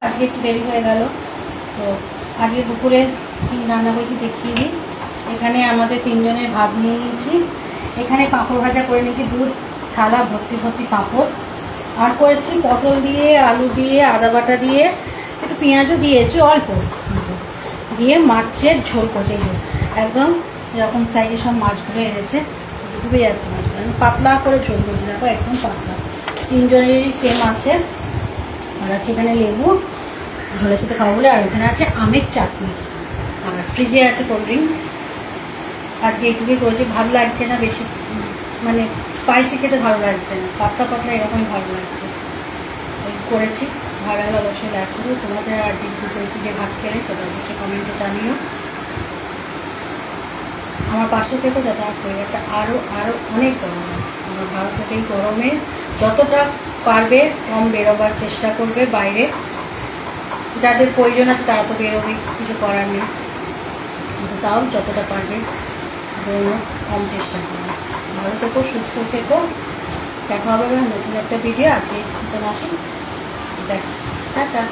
আজকে একটু দেরি হয়ে গেল। তো আজকে দুপুরে রান্না করেছি দেখিয়ে দিই। এখানে আমাদের তিনজনের ভাত নিয়ে নিয়েছি। এখানে পাঁপড় ভাজা করে নিয়েছি, দুধ থালা ভর্তি ভর্তি পাঁপড়। আর করেছি পটল দিয়ে, আলু দিয়ে, আদা বাটা দিয়ে, একটু পেঁয়াজও দিয়েছি অল্প দিয়ে মাছের ঝোল করছে। একদম এরকম সাইজে সব মাছগুলো এনেছে, ডুবে যাচ্ছে মাছগুলো, পাতলা করে ঝোল করছে। দেখো একদম পাতলা, তিনজনেরই সেম আছে। আর আছে এখানে লেবু ঝোলের সাথে খাওয়া বলে, আর ওখানে আছে আমের চাটনি, আর ফ্রিজে আছে কোল্ড ড্রিঙ্কস। আজকে এইটুকুই করেছি, ভালো লাগছে না বেশি, মানে স্পাইসি খেতে ভালো লাগছে না, পাতলা পাতলা এরকমই ভালো লাগছে। ওই করেছি, ভালো লাগলে অবশ্যই লাইক করো। তোমাদের আজকে দুপুরে কী দিয়ে ভাত খেলে সেটা অবশ্যই কমেন্টে জানিও। আমার পাশে থেকো যাতে আমার পরিবারটা আরও আরও অনেক গরম হয়। আমার ভালো থেকে এই গরমে যতটা পারবে কম বেরোবার চেষ্টা করবে বাইরে। যাদের প্রয়োজন আছে তারা তো বেরোবে, কিছু করার নেই, কিন্তু তাও যতটা পারবে বেরোনো কম চেষ্টা করবে। ভালো থেকো, সুস্থ থেকো, দেখা হবে নতুন একটা ভিডিও। আজকে নতুন আসি, দেখ, টাটা।